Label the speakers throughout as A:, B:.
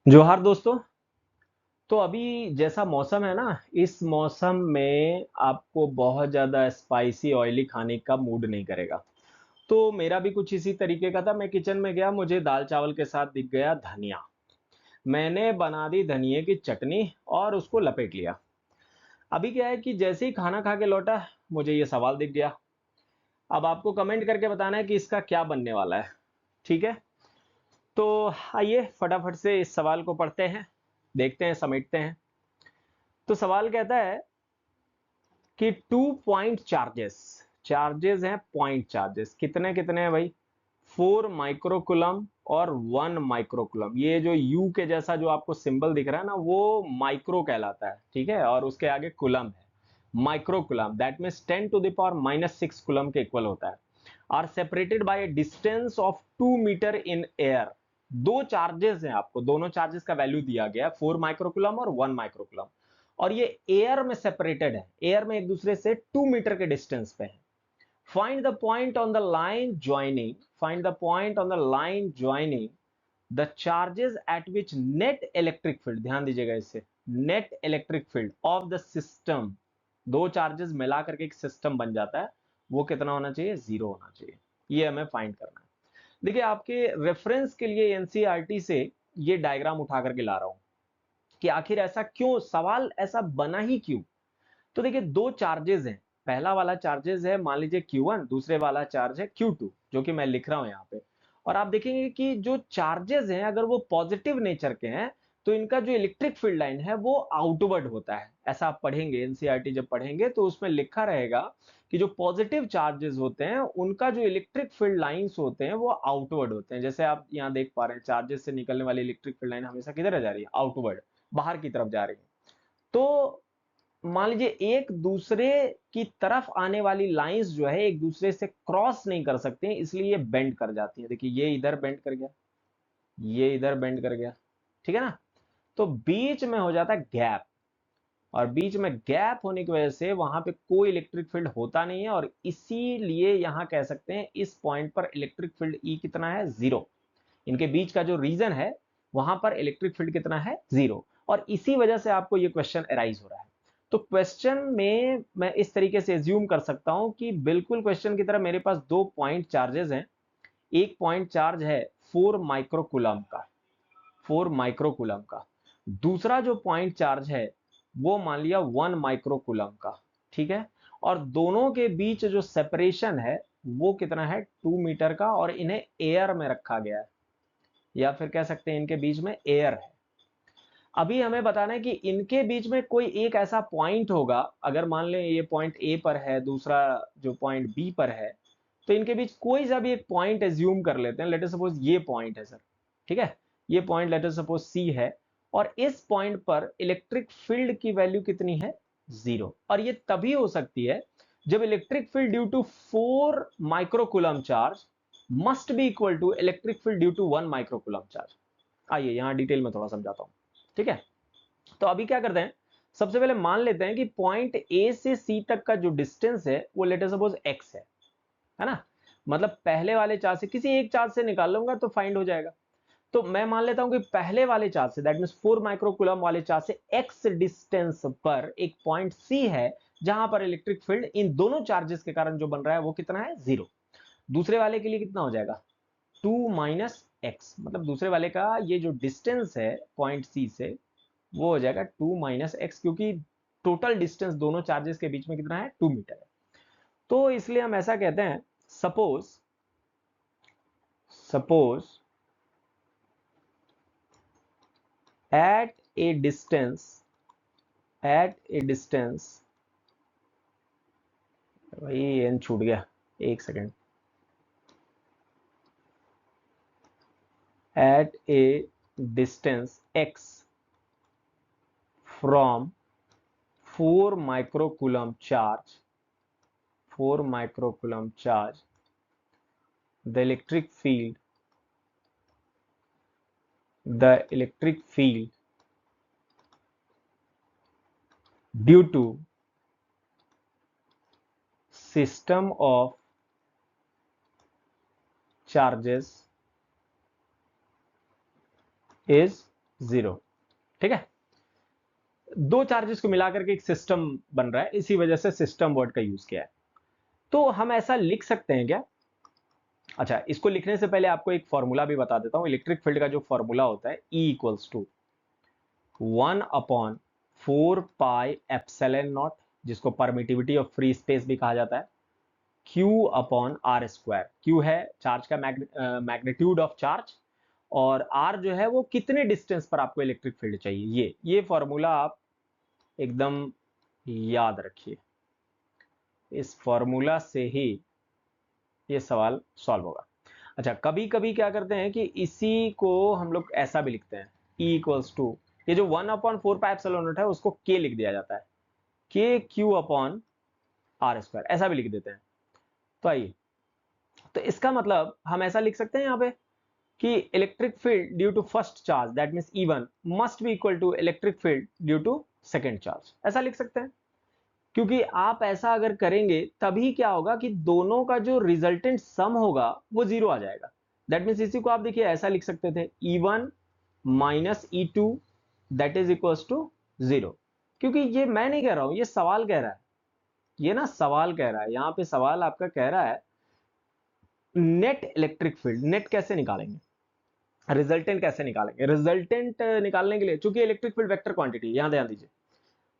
A: जोहार दोस्तों। तो अभी जैसा मौसम है ना, इस मौसम में आपको बहुत ज़्यादा स्पाइसी ऑयली खाने का मूड नहीं करेगा। तो मेरा भी कुछ इसी तरीके का था। मैं किचन में गया, मुझे दाल चावल के साथ दिख गया धनिया। मैंने बना दी धनिये की चटनी और उसको लपेट लिया। अभी क्या है कि जैसे ही खाना खा के लौटा, मुझे ये सवाल दिख गया। अब आपको कमेंट करके बताना है कि इसका क्या बनने वाला है। ठीक है, तो आइए फटाफट से इस सवाल को पढ़ते हैं, देखते हैं, समेटते हैं। तो सवाल कहता है कि 2 पॉइंट चार्जेस, चार्जेस हैं पॉइंट चार्जेस, कितने कितने हैं भाई? 4 माइक्रोकुलम और 1 माइक्रोकुलम। ये जो यू के जैसा जो आपको सिंबल दिख रहा है ना, वो माइक्रो कहलाता है, ठीक है, और उसके आगे कुलम है। माइक्रोकुलम दैट मीन्स 10⁻⁻6 कुलम के इक्वल होता है। Are separated by a distance of 2 metre in air. दो चार्जेस हैं, आपको दोनों चार्जेस का वैल्यू दिया गया है, 4 माइक्रोकुलम और 1 माइक्रोकुलम, और ये एयर में सेपरेटेड है, एयर में एक दूसरे से 2 मीटर के डिस्टेंस पे है। Find the point on the line joining, find the point on the line joining the charges eight which net electric field, ध्यान दीजिएगा इससे, net electric field of the system, दो चार्जेस मिला करके एक सिस्टम बन जाता है, वो कितना होना चाहिए? 0 होना चाहिए। ये हमें फाइंड करना है। देखिए, आपके रेफरेंस के लिए एनसीईआरटी से ये डायग्राम उठा करके ला रहा हूं कि आखिर ऐसा क्यों, सवाल ऐसा बना ही क्यों। तो देखिए, दो चार्जेस हैं। पहला वाला चार्जेस है, मान लीजिए Q1, दूसरे वाला चार्ज है Q2, जो कि मैं लिख रहा हूं यहाँ पे। और आप देखेंगे कि जो चार्जेस हैं, अगर वो पॉजिटिव नेचर के हैं, तो इनका जो इलेक्ट्रिक फील्ड लाइन है वो आउटवर्ड होता है। ऐसा आप पढ़ेंगे, एनसीईआरटी जब पढ़ेंगे तो उसमें लिखा रहेगा कि जो पॉजिटिव चार्जेस होते हैं उनका जो इलेक्ट्रिक फील्ड लाइंस होते हैं वो आउटवर्ड होते हैं। जैसे आप यहाँ देख पा रहे हैं, चार्जेस से निकलने वाली इलेक्ट्रिक फील्ड लाइन हमेशा किधर जा रही है? आउटवर्ड, बाहर की तरफ जा रही है। तो मान लीजिए एक दूसरे की तरफ आने वाली लाइंस जो है एक दूसरे से क्रॉस नहीं कर सकते हैं, इसलिए ये बेंड कर जाती है। देखिए, ये इधर बेंड कर गया, ये इधर बेंड कर गया, ठीक है ना। तो बीच में हो जाता है गैप, और बीच में गैप होने की वजह से वहां पे कोई इलेक्ट्रिक फील्ड होता नहीं है, और इसीलिए यहां कह सकते हैं इस पॉइंट पर इलेक्ट्रिक फील्ड ई कितना है? 0। इनके बीच का जो रीजन है वहां पर इलेक्ट्रिक फील्ड कितना है? 0। और इसी वजह से आपको ये क्वेश्चन अराइज हो रहा है। तो क्वेश्चन में मैं इस तरीके से एज्यूम कर सकता हूं कि बिल्कुल क्वेश्चन की तरह मेरे पास दो पॉइंट चार्जेस हैं। एक पॉइंट चार्ज है 4 माइक्रोकुलम का, 4 माइक्रोकुलम का। दूसरा जो पॉइंट चार्ज है वो मान लिया 1 माइक्रोकुलम का, ठीक है। और दोनों के बीच जो सेपरेशन है वो कितना है? 2 मीटर का, और इन्हें एयर में रखा गया है, या फिर कह सकते हैं इनके बीच में एयर है। अभी हमें बताना है कि इनके बीच में कोई एक ऐसा पॉइंट होगा, अगर मान लें ये पॉइंट ए पर है, दूसरा जो पॉइंट बी पर है, तो इनके बीच कोई सा भी एक पॉइंट एज्यूम कर लेते हैं। लेट अस सपोज ये पॉइंट है सर, ठीक है, ये point let us suppose C है, और इस पॉइंट पर इलेक्ट्रिक फील्ड की वैल्यू कितनी है? 0। और ये तभी हो सकती है जब electric field due to 4 microcoulomb charge must be equal to electric field due to 1 microcoulomb charge. आइए यहां डिटेल में थोड़ा समझाता हूं, ठीक है। तो अभी क्या करते हैं, सबसे पहले मान लेते हैं कि पॉइंट ए से सी तक का जो डिस्टेंस है वो लेट अस सपोज x है ना। मतलब पहले वाले चार्ज से किसी एक चार्ज से निकाल लूंगा तो फाइंड हो जाएगा। तो मैं मान लेता हूं कि पहले वाले चार्ज से, दैट मींस 4 माइक्रोकुलम वाले चार्ज से x डिस्टेंस पर एक पॉइंट C है, जहां पर इलेक्ट्रिक फील्ड इन दोनों चार्जेस के कारण जो बन रहा है वो कितना है? 0। दूसरे वाले के लिए कितना हो जाएगा? 2 - x, मतलब दूसरे वाले का ये जो डिस्टेंस है पॉइंट C से वो हो जाएगा 2 - x, क्योंकि टोटल डिस्टेंस दोनों चार्जेस के बीच में कितना है? 2 मीटर है। तो इसलिए हम ऐसा कहते हैं, suppose suppose at a distance, at a distance, भाई एन छूट गया, एक second, at a distance x from 4 microcoulomb charge, 4 microcoulomb charge, the electric field, the electric field due to system of charges is 0। ठीक है, दो charges को मिलाकर के एक सिस्टम बन रहा है, इसी वजह से सिस्टम वर्ड का यूज किया है। तो हम ऐसा लिख सकते हैं क्या? अच्छा, इसको लिखने से पहले आपको एक फॉर्मूला भी बता देता हूं। इलेक्ट्रिक फील्ड का जो फॉर्मूला होता है E इक्वल्स टू 1/4πε0, जिसको परमिटिविटी ऑफ फ्री स्पेस भी कहा जाता है, Q/r²। Q है चार्ज का मैग्नीट्यूड ऑफ चार्ज, और R जो है वो कितने डिस्टेंस पर आपको इलेक्ट्रिक फील्ड चाहिए। ये फॉर्मूला आप एकदम याद रखिए, इस फॉर्मूला से ही ये सवाल सॉल्व होगा। अच्छा, कभी कभी क्या करते हैं कि इसी को हम लोग ऐसा भी लिखते हैं, E इक्वल्स टू, ये जो 1/4πε0 है उसको K लिख दिया जाता है, KQ/r², ऐसा भी लिख देते हैं। तो आइए, तो इसका मतलब हम ऐसा लिख सकते हैं यहाँ पे कि electric field due to first charge, that means E1, must be equal to electric field due to second charge, ऐसा लिख सकते हैं। क्योंकि आप ऐसा अगर करेंगे तभी क्या होगा कि दोनों का जो रिजल्टेंट सम होगा वो 0 आ जाएगा। दैट मींस इसी को आप देखिए ऐसा लिख सकते थे, E1 minus E2 that is equals to 0। क्योंकि ये मैं नहीं कह रहा हूं, ये सवाल कह रहा है, ये ना सवाल कह रहा है, यहां पे सवाल आपका कह रहा है नेट इलेक्ट्रिक फील्ड। नेट कैसे निकालेंगे, रिजल्टेंट कैसे निकालेंगे? रिजल्टेंट निकालने के लिए, चूंकि इलेक्ट्रिक फील्ड वेक्टर क्वांटिटी, यहां ध्यान दीजिए,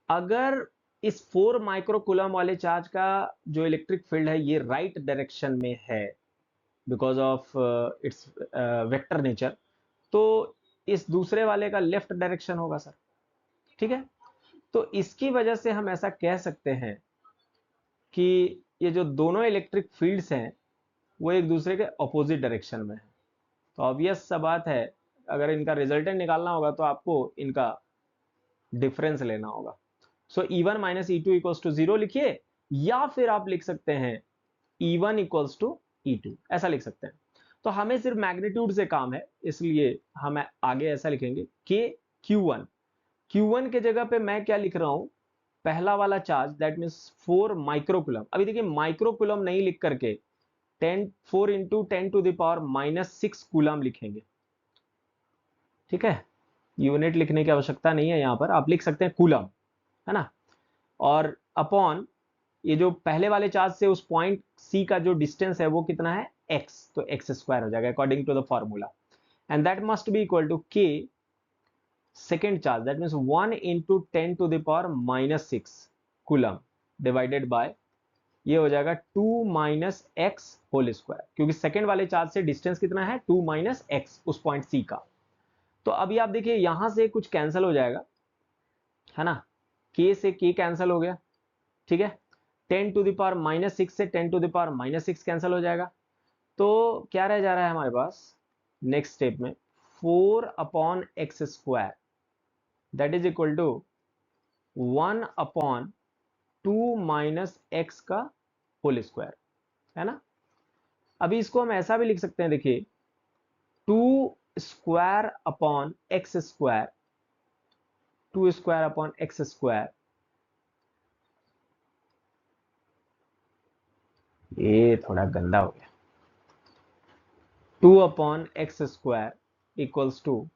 A: अगर इस 4 माइक्रोकूलम वाले चार्ज का जो इलेक्ट्रिक फील्ड है ये राइट डायरेक्शन में है because of its vector nature, तो इस दूसरे वाले का लेफ्ट डायरेक्शन होगा सर। ठीक है, तो इसकी वजह से हम ऐसा कह सकते हैं कि ये जो दोनों इलेक्ट्रिक फील्ड्स हैं वो एक दूसरे के ऑपोजिट डायरेक्शन में है। तो ऑब्वियस सा बात है, अगर इनका रिजल्टेंट निकालना होगा तो आपको इनका डिफरेंस लेना होगा। सो E1 minus E2 equals to 0 लिखिए, या फिर आप लिख सकते हैं E1 इक्वल्स टू E2, ऐसा लिख सकते हैं। तो हमें सिर्फ मैग्नीट्यूड से काम है, इसलिए हम आगे ऐसा लिखेंगे कि Q1 के जगह पे मैं क्या लिख रहा हूं, पहला वाला चार्ज दैट मीन्स 4 माइक्रोकूलम। अभी देखिए माइक्रोकूलम नहीं लिख करके 4 इंटू 10⁻⁻6 कूलम लिखेंगे। ठीक है, यूनिट लिखने की आवश्यकता नहीं है, यहां पर आप लिख सकते हैं कूलम, है ना। और अपॉन ये जो पहले वाले चार्ज से उस पॉइंट सी का जो डिस्टेंस है वो कितना है, x, तो x² हो जाएगा according to the formula, and that must be equal to k second charge, that means 1 into 10⁻⁻6 coulomb divided by, ये हो जाएगा 2 माइनस एक्स होल स्क्वायर, क्योंकि सेकेंड वाले चार्ज से डिस्टेंस कितना है, 2 माइनस एक्स उस पॉइंट सी का। तो अभी आप देखिए यहां से कुछ कैंसिल हो जाएगा, है ना, k से k कैंसिल हो गया। ठीक है, 10⁻⁻6 से 10⁻⁻6 कैंसिल हो जाएगा, तो क्या रह जा रहा है हमारे पास नेक्स्ट स्टेप में, 4/x², that is equal to 1/2 minus x का होल स्क्वायर, है ना। अभी इसको हम ऐसा भी लिख सकते हैं, देखिए 2² अपॉन एक्स स्क्वायर, ये थोड़ा गंदा हो गया, 2/x² equals to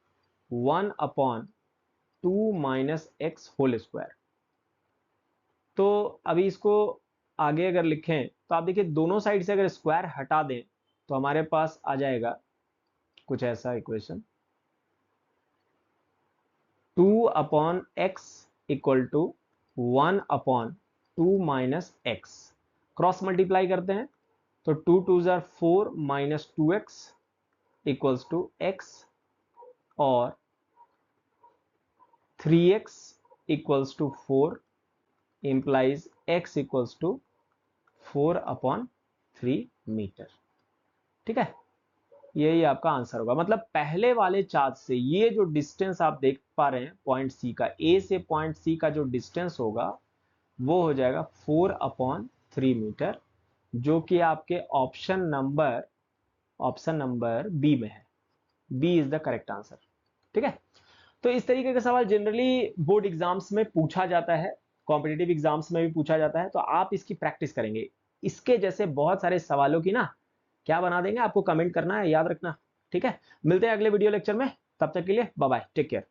A: 1/2 minus x whole square. तो अभी इसको आगे अगर लिखें तो आप देखिए दोनों साइड से अगर स्क्वायर हटा दें तो हमारे पास आ जाएगा कुछ ऐसा equation, 2/x equal to 1/2 minus x, cross multiply करते हैं तो 2 2 जार 4 minus 2x equals to x, और 3x equals to 4 implies x equals to 4/3 metre. ठीक है, यही आपका आंसर होगा। मतलब पहले वाले चार्ज से ये जो डिस्टेंस आप देख पा रहे हैं पॉइंट सी का, ए से पॉइंट सी का जो डिस्टेंस होगा वो हो जाएगा 4/3 मीटर, जो कि आपके ऑप्शन नंबर बी में है। B is the correct answer. ठीक है, तो इस तरीके का सवाल जनरली बोर्ड एग्जाम्स में पूछा जाता है, कॉम्पिटिटिव एग्जाम्स में भी पूछा जाता है, तो आप इसकी प्रैक्टिस करेंगे। इसके जैसे बहुत सारे सवालों की ना क्या बना देंगे, आपको कमेंट करना है, याद रखना। ठीक है, मिलते हैं अगले वीडियो लेक्चर में, तब तक के लिए बाय बाय, टेक केयर।